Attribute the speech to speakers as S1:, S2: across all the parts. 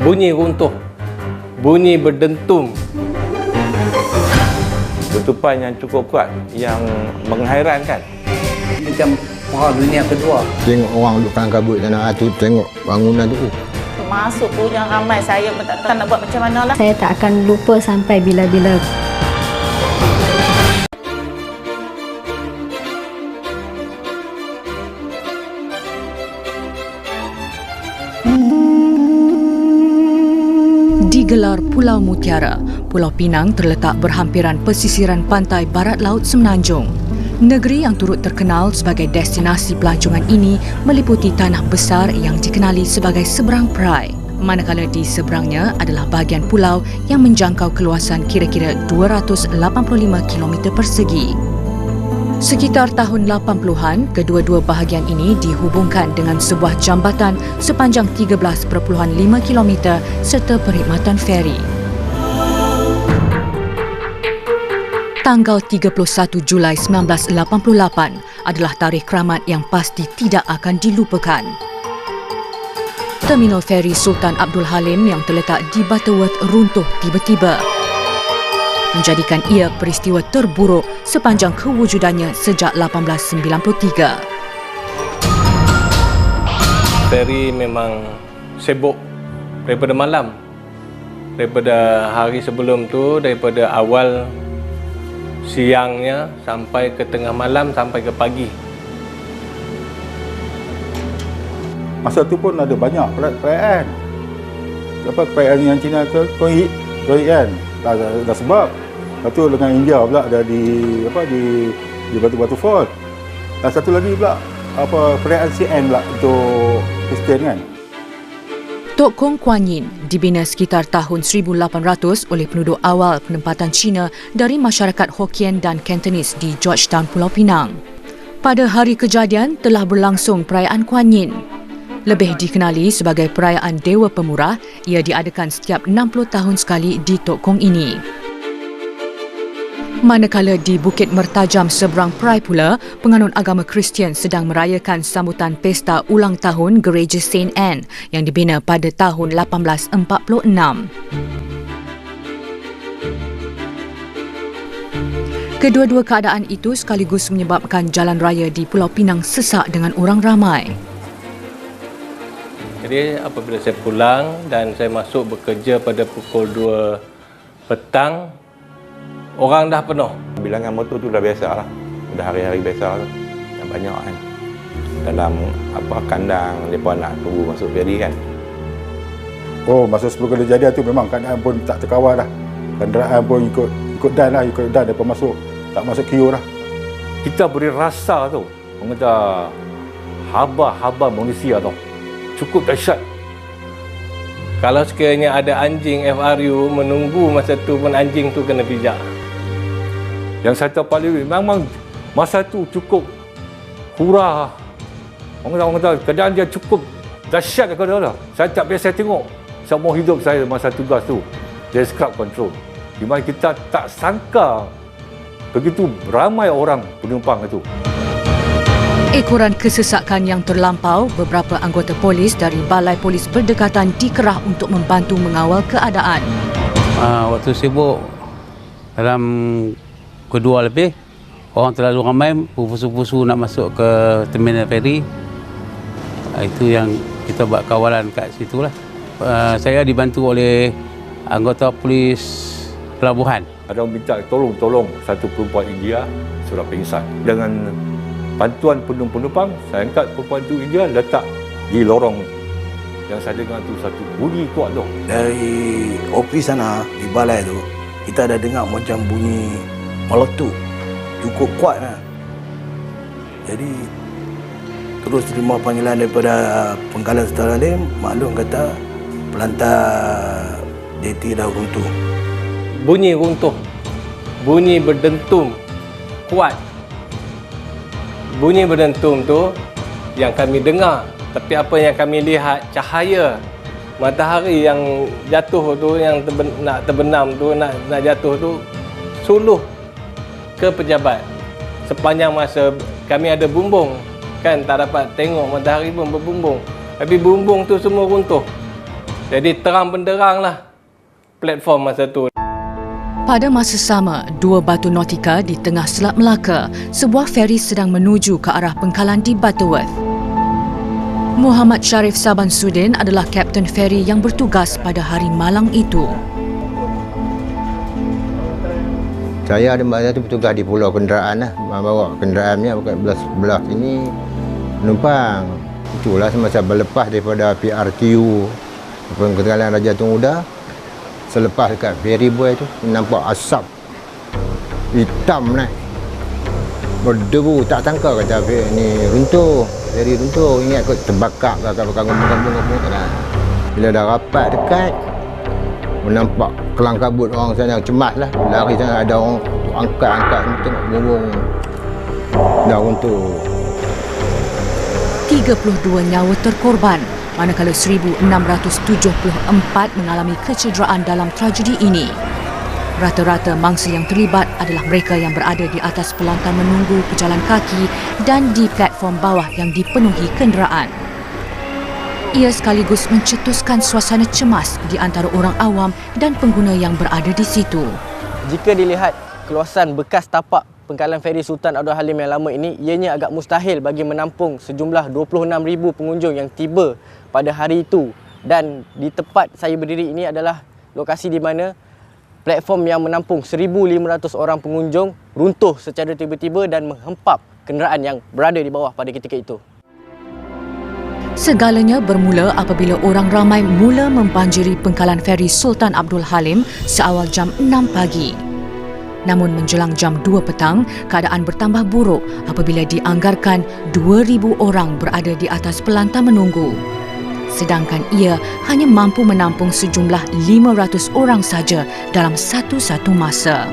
S1: Bunyi runtuh, bunyi berdentum.
S2: Letupan yang cukup kuat, yang menghairankan.
S3: Macam Perang Dunia Kedua.
S4: Tengok orang duduk kalang kabut sana tu, tengok bangunan tu.
S5: Masuk tu yang ramai, saya pun tak tahu nak buat macam mana lah.
S6: Saya tak akan lupa sampai bila-bila.
S7: Digelar Pulau Mutiara, Pulau Pinang terletak berhampiran pesisiran pantai barat laut Semenanjung. Negeri yang turut terkenal sebagai destinasi pelancongan ini meliputi tanah besar yang dikenali sebagai Seberang Perai. Manakala di seberangnya adalah bahagian pulau yang menjangkau keluasan kira-kira 285 km persegi. Sekitar tahun 80-an, kedua-dua bahagian ini dihubungkan dengan sebuah jambatan sepanjang 13.5 km serta perkhidmatan feri. Tanggal 31 Julai 1988 adalah tarikh keramat yang pasti tidak akan dilupakan. Terminal feri Sultan Abdul Halim yang terletak di Butterworth runtuh tiba-tiba, menjadikan ia peristiwa terburuk sepanjang kewujudannya sejak 1893.
S1: Feri memang sibuk daripada malam. Daripada hari sebelum tu, daripada awal siangnya sampai ke tengah malam, sampai ke pagi.
S8: Masa tu pun ada banyak perayaan. Perayaan yang Cina ke Koi kan. Dah sebab. Lepas tu dengan India pula ada di Batu-Batu Fall. Dan satu lagi pula perayaan CN pula untuk Kristian kan.
S7: Tok Kong Kuan Yin dibina sekitar tahun 1800 oleh penduduk awal penempatan Cina dari masyarakat Hokkien dan Cantonese di Georgetown, Pulau Pinang. Pada hari kejadian telah berlangsung perayaan Kuan Yin. Lebih dikenali sebagai perayaan Dewa Pemurah, ia diadakan setiap 60 tahun sekali di Tok Kong ini. Manakala di Bukit Mertajam seberang Perai pula, penganut agama Kristian sedang merayakan sambutan pesta ulang tahun Gereja Saint Anne yang dibina pada tahun 1846. Kedua-dua keadaan itu sekaligus menyebabkan jalan raya di Pulau Pinang sesak dengan orang ramai.
S1: Jadi apabila saya pulang dan saya masuk bekerja pada pukul 2 petang, orang dah penuh.
S2: Bilangan motor tu dah biasa lah. Dah hari-hari biasa lah. Dah banyak kan. Dalam kandang, mereka nak tunggu masuk feri kan.
S8: Oh, masa sebelum kejadian tu memang keadaan pun tak terkawal dah. Kenderaan pun ikut dan lah, ikut dan mereka masuk. Tak masuk queue dah.
S9: Kita beri rasa tu. Orang kata haba-haba manusia tu. Cukup dahsyat.
S1: Kalau sekiranya ada anjing FRU menunggu masa tu pun anjing tu kena pijak.
S9: Yang saya tahu paling memang masa tu cukup hurrah. Orang kata keadaan dia cukup dahsyat kata dah. Saya tak biasa tengok semua hidup saya masa tugas tu. Dari scrub control. Di mana kita tak sangka begitu ramai orang penumpang itu.
S7: Ekoran kesesakan yang terlampau, beberapa anggota polis dari Balai Polis Berdekatan dikerah untuk membantu mengawal keadaan.
S10: Waktu sibuk dalam kedua lebih, orang terlalu ramai, pusu-pusu nak masuk ke terminal feri. Itu yang kita buat kawalan kat situ lah. Saya dibantu oleh anggota polis pelabuhan.
S9: Ada orang minta tolong satu perempuan India sudah pingsan. Dengan bantuan penumpang, saya angkat perempuan itu India letak di lorong yang saya dengar tu satu bunyi kuat tu.
S3: Dari ofis sana, di balai tu, kita ada dengar macam bunyi meletup. Cukup kuat lah. Jadi, terus terima panggilan daripada Pengkalan Sultan Halim, maklum kata pelantar JT dah runtuh.
S1: Bunyi runtuh, bunyi berdentum, kuat. Bunyi berdentum tu yang kami dengar, tapi apa yang kami lihat, cahaya matahari yang jatuh tu, yang nak terbenam tu, nak jatuh tu, suluh ke pejabat. Sepanjang masa kami ada bumbung, kan tak dapat tengok matahari pun berbumbung. Tapi bumbung tu semua runtuh. Jadi terang benderang lah platform masa tu.
S7: Pada masa sama, dua batu nautika di tengah Selat Melaka, sebuah feri sedang menuju ke arah pengkalan di Butterworth. Muhammad Sharif Saban Sudin adalah kapten feri yang bertugas pada hari malang itu.
S4: Saya ada masa tu bertugas di pulau kenderaan lah. Bawa kenderaannya belah sini penumpang. Itulah semasa berlepas daripada PRTU Pengkalan Raja Tun Uda. Selepas dekat feri boy tu nampak asap hitam naik. Berdebu, tak sangka kata ni runtuh. Feri runtuh, ingat kot terbakar ke kampung-kampung tak nak. Bila dah rapat dekat nampak kelang kabut orang sana cemas lah. Lari sana ada orang angkat tengok bumbung dah runtuh.
S7: 32 nyawa terkorban, manakala 1,674 mengalami kecederaan dalam tragedi ini. Rata-rata mangsa yang terlibat adalah mereka yang berada di atas pelantar menunggu pejalan kaki dan di platform bawah yang dipenuhi kenderaan. Ia sekaligus mencetuskan suasana cemas di antara orang awam dan pengguna yang berada di situ.
S11: Jika dilihat keluasan bekas tapak pengkalan feri Sultan Abdul Halim yang lama ini, ianya agak mustahil bagi menampung sejumlah 26,000 pengunjung yang tiba pada hari itu. Dan di tempat saya berdiri ini adalah lokasi di mana platform yang menampung 1,500 orang pengunjung runtuh secara tiba-tiba dan menghempap kenderaan yang berada di bawah pada ketika itu.
S7: Segalanya bermula apabila orang ramai mula membanjiri pengkalan feri Sultan Abdul Halim seawal jam 6 pagi. Namun menjelang jam 2 petang, keadaan bertambah buruk apabila dianggarkan 2,000 orang berada di atas pelantar menunggu. Sedangkan ia hanya mampu menampung sejumlah 500 orang saja dalam satu-satu masa.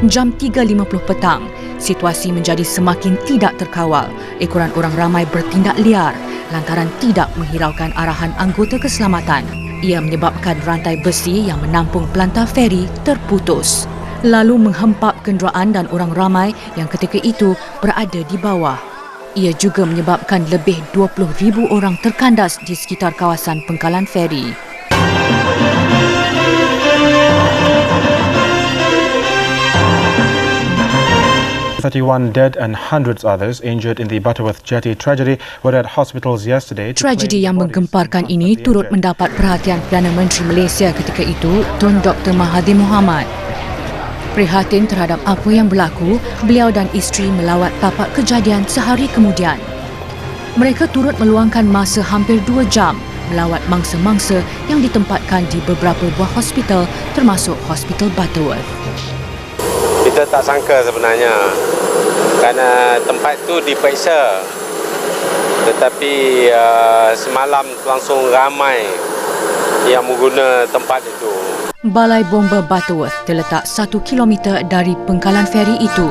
S7: Jam 3.50 petang, situasi menjadi semakin tidak terkawal. Ekoran orang ramai bertindak liar lantaran tidak menghiraukan arahan anggota keselamatan. Ia menyebabkan rantai besi yang menampung pelantar feri terputus, lalu menghempap kenderaan dan orang ramai yang ketika itu berada di bawah. Ia juga menyebabkan lebih 20,000 orang terkandas di sekitar kawasan pengkalan feri.
S12: Dead and hundreds others injured in the Butterworth Jetty tragedy were at hospitals yesterday.
S7: Tragedi yang menggemparkan ini turut mendapat perhatian Perdana Menteri Malaysia ketika itu, Tun Dr. Mahathir Mohamad. Prihatin terhadap apa yang berlaku, beliau dan isteri melawat tapak kejadian sehari kemudian. Mereka turut meluangkan masa hampir 2 jam melawat mangsa-mangsa yang ditempatkan di beberapa buah hospital termasuk Hospital Butterworth.
S13: Kita tak sangka sebenarnya kerana tempat tu diperiksa, tetapi semalam langsung ramai yang mengguna tempat itu.
S7: Balai Bomba Butterworth terletak 1 kilometer dari pengkalan feri itu.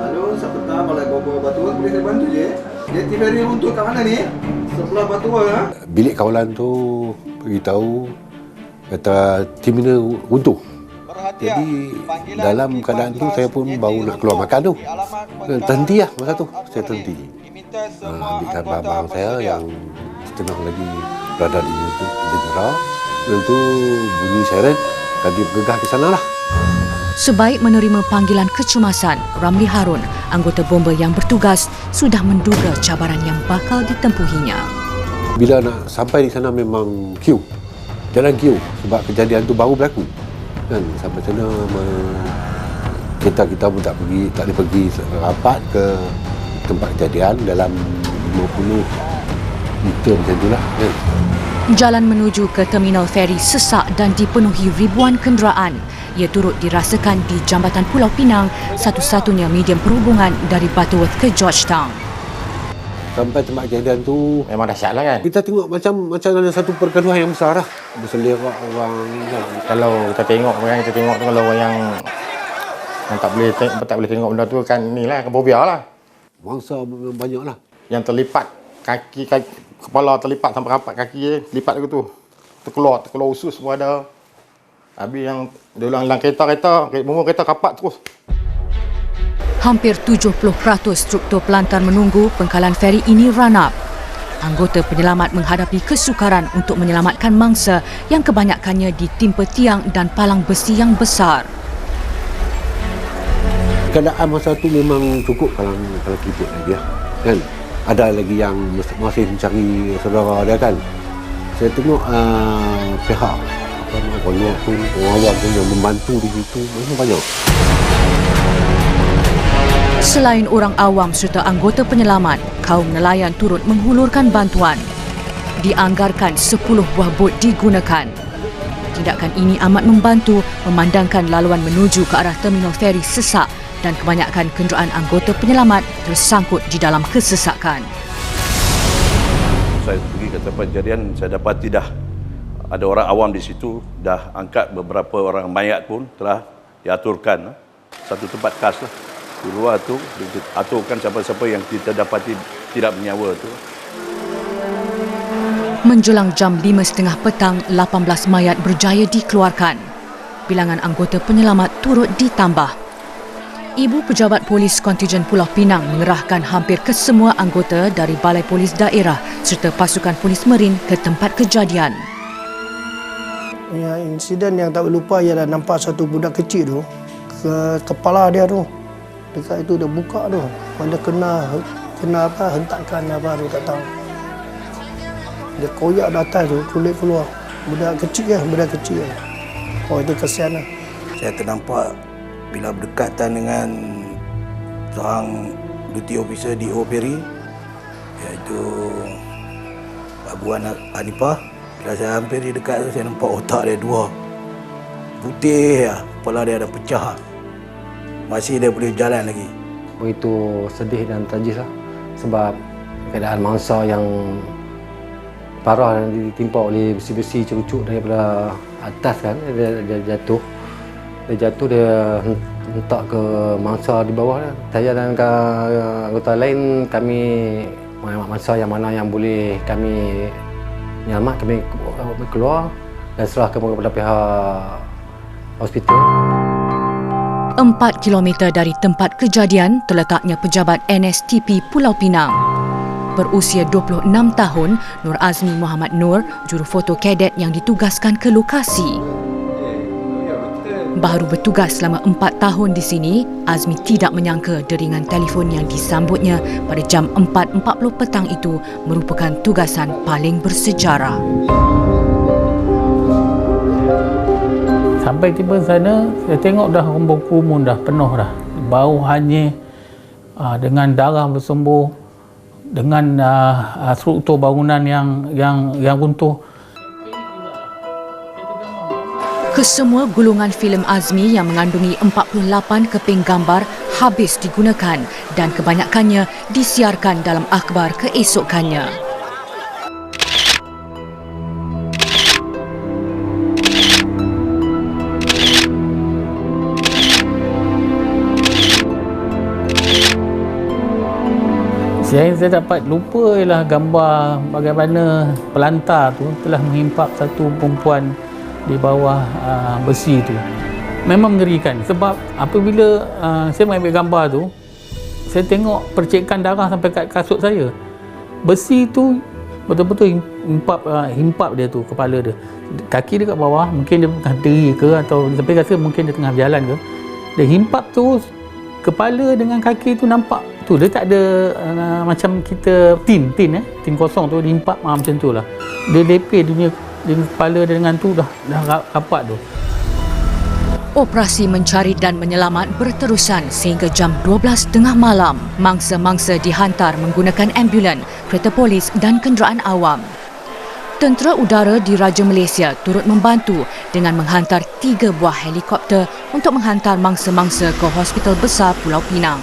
S3: Halo, siapa tahu Balai Bomba Butterworth boleh saya bantu je? Jeti feri runtuh kat mana ni? Sebelah Butterworth ha?
S14: Bilik kawalan tu beritahu kata terminal runtuh. Jadi dalam keadaan tu saya pun baru nak keluar makan tu. Terhenti lah masa tu. Saya terhenti. Ambilkan barang-barang saya yang setengah lagi berada di negara. Dan tu bunyi siren. Tadi bergegah ke sana lah.
S7: Sebaik menerima panggilan kecemasan, Ramli Harun, anggota bomba yang bertugas, sudah menduga cabaran yang bakal ditempuhinya.
S14: Bila nak sampai di sana memang queue. Jalan queue sebab kejadian tu baru berlaku. Kan sampai sana kita pun tak boleh pergi rapat ke tempat kejadian dalam 50 meter macam itulah kan.
S7: Jalan menuju ke terminal feri sesak dan dipenuhi ribuan kenderaan. Ia turut dirasakan di Jambatan Pulau Pinang, satu-satunya medium perhubungan dari Butterworth ke Georgetown.
S14: Sampai tempat kejadian tu memang dahsyat lah kan. Kita tengok macam ada satu pergaduhan yang besar lah. Berselerak orang kan.
S15: Kalau kita tengok kalau orang yang tak boleh tengok benda tu kan inilah kan fobia lah.
S14: Mangsa banyak lah.
S15: Yang terlipat kaki kepala terlipat sampai rapat kaki je, lipat aku tu. Terkeluar usus semua ada. Habis yang dia ulang kereta kapat terus.
S7: Hampir 70% struktur pelantar menunggu pengkalan feri ini run up. anggota penyelamat menghadapi kesukaran untuk menyelamatkan mangsa yang kebanyakannya ditimpa tiang dan palang besi yang besar.
S14: Keadaan masa tu memang cukup kalau kita lagi kan. Ada lagi yang masih mencari saudara dia kan. Saya tengok pihak orang pun, orang awam pun yang membantu di situ memang banyak.
S7: Selain orang awam serta anggota penyelamat, kaum nelayan turut menghulurkan bantuan. Dianggarkan 10 buah bot digunakan. Tindakan ini amat membantu memandangkan laluan menuju ke arah terminal feri sesak dan kebanyakan kenderaan anggota penyelamat tersangkut di dalam kesesakan.
S16: Saya pergi ke tempat kejadian, saya dapati dah ada orang awam di situ, dah angkat beberapa orang mayat pun telah diaturkan satu tempat khas lah. Di luar tu aturkan siapa-siapa yang kita dapati tidak bernyawa tu.
S7: Menjelang jam 5.30 petang, 18 mayat berjaya dikeluarkan. Bilangan anggota penyelamat turut ditambah. Ibu Pejabat Polis Kontijen Pulau Pinang mengerahkan hampir kesemua anggota dari Balai Polis Daerah serta pasukan polis Marin ke tempat kejadian.
S3: Ya, insiden yang tak lupa ialah nampak satu budak kecil tu, kepala dia tu dekat itu dia buka tu, mana kena apa, hentakan apa tu tak tahu. Dia koyak di atas tu, kulit keluar. Budak kecil. Oh, itu kesian lah. Saya ternampak bila berdekatan dengan seorang duty officer di Operi, iaitu Pak Buan Hanifah. Bila saya hampir di dekat tu, saya nampak otak dia dua. Putih lah, kepala dia ada pecah. Masih dia boleh jalan lagi.
S17: Begitu sedih dan tragis lah. Sebab keadaan mangsa yang parah dan ditimpa oleh besi-besi cerucuk daripada atas kan. Dia jatuh. Dia hentak ke mangsa di bawah. Saya dan anggota lain, kami mangsa yang mana yang boleh kami nyelamat, kami keluar dan serahkan kepada pihak hospital.
S7: 4 kilometer dari tempat kejadian terletaknya pejabat NSTP Pulau Pinang. Berusia 26 tahun, Nur Azmi Muhammad Nur, jurufoto kadet yang ditugaskan ke lokasi. Baru bertugas selama 4 tahun di sini, Azmi tidak menyangka deringan telefon yang disambutnya pada jam 4.40 petang itu merupakan tugasan paling bersejarah.
S10: Sampai tiba sana, saya tengok dah rumpun dah penuh dah. Bau hanyir dengan darah bersembur, dengan struktur bangunan yang runtuh.
S7: Kesemua gulungan filem Azmi yang mengandungi 48 keping gambar habis digunakan dan kebanyakannya disiarkan dalam akhbar keesokannya.
S10: Saya dapat lupa ialah gambar bagaimana pelantar tu telah menghimpak satu perempuan di bawah besi tu. Memang mengerikan sebab apabila saya mengambil gambar tu, saya tengok percikan darah sampai kat kasut saya. Besi tu betul-betul himpap dia tu, kepala dia. Kaki dia kat bawah, mungkin dia tengah deri ke atau sampai rasa mungkin dia tengah berjalan ke. Dia himpap tu, kepala dengan kaki tu nampak tu, dia tak ada macam kita tin kosong tu diimpak macam tu lah. Dia lepeh dunia kepala dia dengan tu dah rapat tu.
S7: Operasi mencari dan menyelamat berterusan sehingga jam 12.30 malam. Mangsa-mangsa dihantar menggunakan ambulan, kereta polis dan kenderaan awam. Tentera Udara di Raja Malaysia turut membantu dengan menghantar 3 buah helikopter untuk menghantar mangsa-mangsa ke Hospital Besar Pulau Pinang.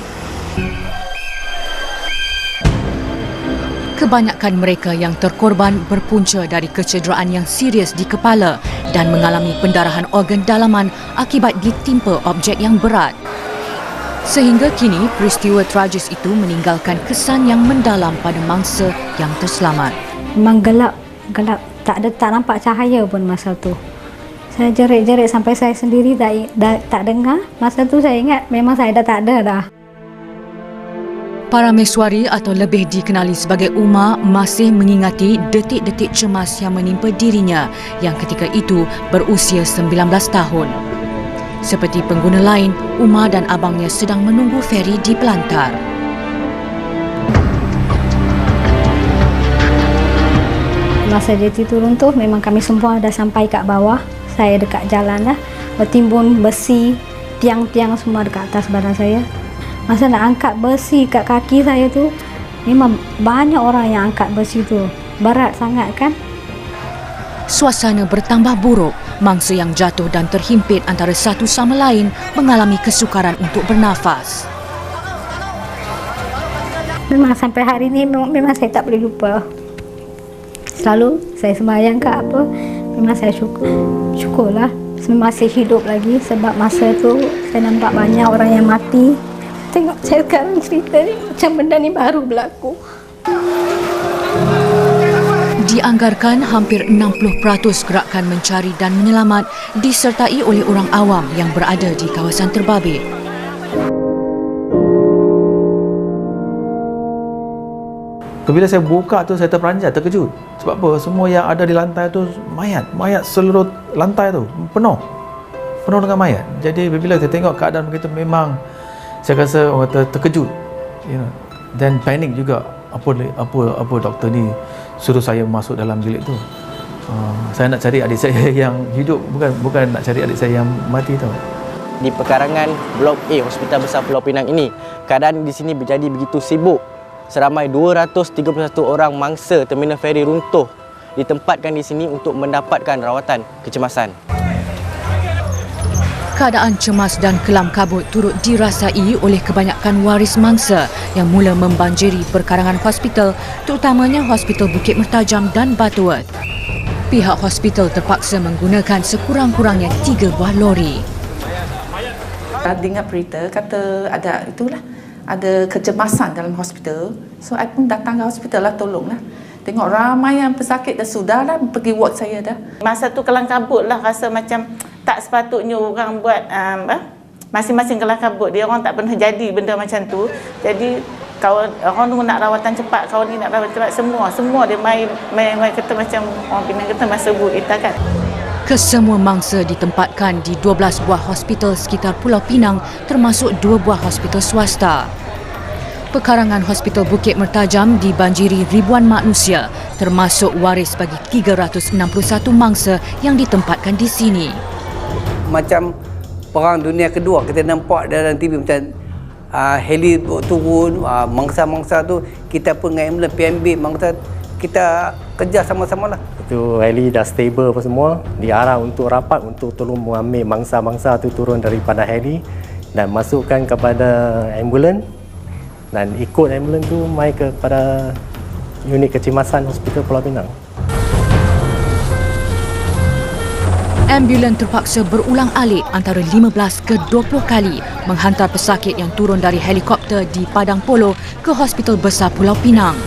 S7: Kebanyakan mereka yang terkorban berpunca dari kecederaan yang serius di kepala dan mengalami pendarahan organ dalaman akibat ditimpa objek yang berat. Sehingga kini, peristiwa tragis itu meninggalkan kesan yang mendalam pada mangsa yang terselamat.
S6: Memang gelap, tak nampak cahaya pun masa tu. Saya jerit-jerit sampai saya sendiri tak dengar. Masa tu saya ingat memang saya dah tak ada dah.
S7: Para mesuari atau lebih dikenali sebagai Umar masih mengingati detik-detik cemas yang menimpa dirinya yang ketika itu berusia 19 tahun. Seperti pengguna lain, Umar dan abangnya sedang menunggu feri di Pelantar.
S6: Masa jeti turun tu memang kami semua dah sampai kat bawah. Saya dekat jalan dah, bertimbun besi, tiang-tiang semua dekat atas badan saya. Masa nak angkat besi kat kaki saya tu, memang banyak orang yang angkat besi tu. Berat sangat kan?
S7: Suasana bertambah buruk. Mangsa yang jatuh dan terhimpit antara satu sama lain mengalami kesukaran untuk bernafas.
S6: Memang sampai hari ini memang saya tak boleh lupa. Selalu saya sembahyang ke apa, memang saya syukurlah masih hidup lagi sebab masa tu saya nampak banyak orang yang mati. Tengok saya sekarang cerita ni macam benda ni baru berlaku.
S7: Dianggarkan hampir 60% gerakan mencari dan menyelamat disertai oleh orang awam yang berada di kawasan terbabit.
S18: Bila saya buka tu saya terperanjat, terkejut. Sebab apa? Semua yang ada di lantai tu mayat seluruh lantai tu penuh dengan mayat. Jadi bila saya tengok keadaan begitu memang saya rasa orang kata terkejut, dan panik juga. Apa doktor ni suruh saya masuk dalam bilik tu. Saya nak cari adik saya yang hidup, bukan nak cari adik saya yang mati tau.
S11: Di pekarangan Blok A Hospital Besar Pulau Pinang ini, keadaan di sini menjadi begitu sibuk. Seramai 231 orang mangsa terminal feri runtuh ditempatkan di sini untuk mendapatkan rawatan kecemasan.
S7: Keadaan cemas dan kelam kabut turut dirasai oleh kebanyakan waris mangsa yang mula membanjiri perkarangan hospital, terutamanya Hospital Bukit Mertajam dan Butterworth. Pihak hospital terpaksa menggunakan sekurang-kurangnya 3 buah lori.
S5: Dengar berita kata ada kecemasan dalam hospital. So, saya pun datang ke hospital lah, tolonglah. Tengok ramai yang pesakit dah sudah lah pergi ward saya dah. Masa tu kelam kabut lah, rasa macam tak sepatutnya orang buat masing-masing kelam kabut. Dia orang tak pernah jadi benda macam tu. Jadi kawan orang tu nak rawatan cepat, kawan ni nak rawatan cepat, semua dia main kata macam orang Pinang kata masa buruk kita kan.
S7: Kesemua mangsa ditempatkan di 12 buah hospital sekitar Pulau Pinang termasuk 2 buah hospital swasta. Pekarangan Hospital Bukit Mertajam dibanjiri ribuan manusia termasuk waris bagi 361 mangsa yang ditempatkan di sini.
S19: Macam perang dunia kedua kita nampak dalam TV macam heli turun, mangsa-mangsa tu kita pun dengan ambulans PMB mangsa kita kerja sama-sama lah.
S20: Itu heli dah stable apa semua, diarah untuk rapat untuk tolong mengambil mangsa-mangsa tu turun daripada heli dan masukkan kepada ambulans dan ikut ambulans tu mai kepada unit kecemasan Hospital Pulau Pinang.
S7: Ambulans terpaksa berulang-alik antara 15 ke 20 kali menghantar pesakit yang turun dari helikopter di Padang Polo ke Hospital Besar Pulau Pinang.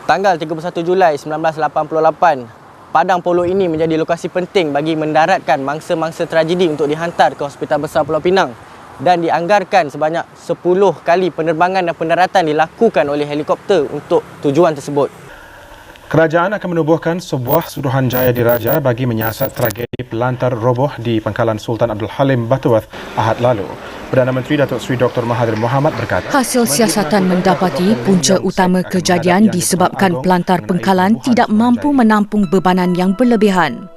S11: Tanggal 31 Julai 1988, Padang Polo ini menjadi lokasi penting bagi mendaratkan mangsa-mangsa tragedi untuk dihantar ke Hospital Besar Pulau Pinang dan dianggarkan sebanyak 10 kali penerbangan dan pendaratan dilakukan oleh helikopter untuk tujuan tersebut.
S12: Kerajaan akan menubuhkan sebuah Suruhanjaya Diraja bagi menyiasat tragedi Pelantar roboh di Pangkalan Sultan Abdul Halim Butterworth Ahad lalu. Perdana Menteri Datuk Seri Dr. Mahathir Mohamad berkata,
S7: hasil siasatan mendapati punca utama kejadian disebabkan pelantar pengkalan tidak mampu menampung bebanan yang berlebihan.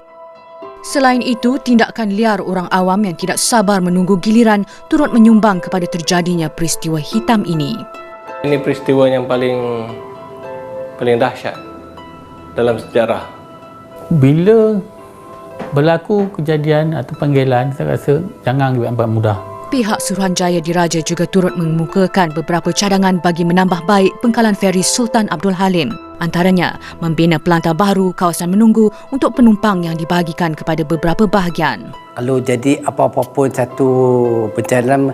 S7: Selain itu, tindakan liar orang awam yang tidak sabar menunggu giliran turut menyumbang kepada terjadinya peristiwa hitam ini.
S1: Ini peristiwa yang paling dahsyat dalam sejarah.
S10: Bila berlaku kejadian atau panggilan, saya rasa jangan diambil mudah.
S7: Pihak Suruhanjaya Diraja juga turut mengemukakan beberapa cadangan bagi menambah baik pengkalan feri Sultan Abdul Halim. Antaranya, membina pelantar baru kawasan menunggu untuk penumpang yang dibahagikan kepada beberapa bahagian.
S19: Kalau jadi apa-apa pun satu bencana,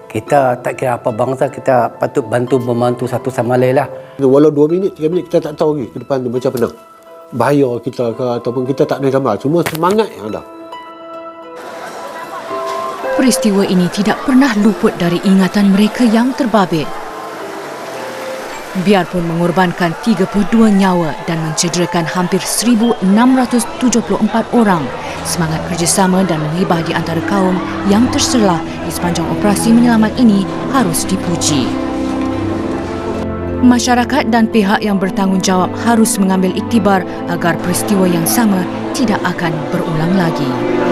S19: kita tak kira apa bangsa, kita patut membantu satu sama lain lah.
S14: Walau 2 minit, 3 minit kita tak tahu lagi ke depan tu macam mana. Bahaya kita ke ataupun kita tak ada gambar. Cuma semangat yang ada.
S7: Peristiwa ini tidak pernah luput dari ingatan mereka yang terbabit. Biarpun mengorbankan 32 nyawa dan mencederakan hampir 1,674 orang, semangat kerjasama dan menghibah di antara kaum yang terselah di sepanjang operasi menyelamat ini harus dipuji. Masyarakat dan pihak yang bertanggungjawab harus mengambil iktibar agar peristiwa yang sama tidak akan berulang lagi.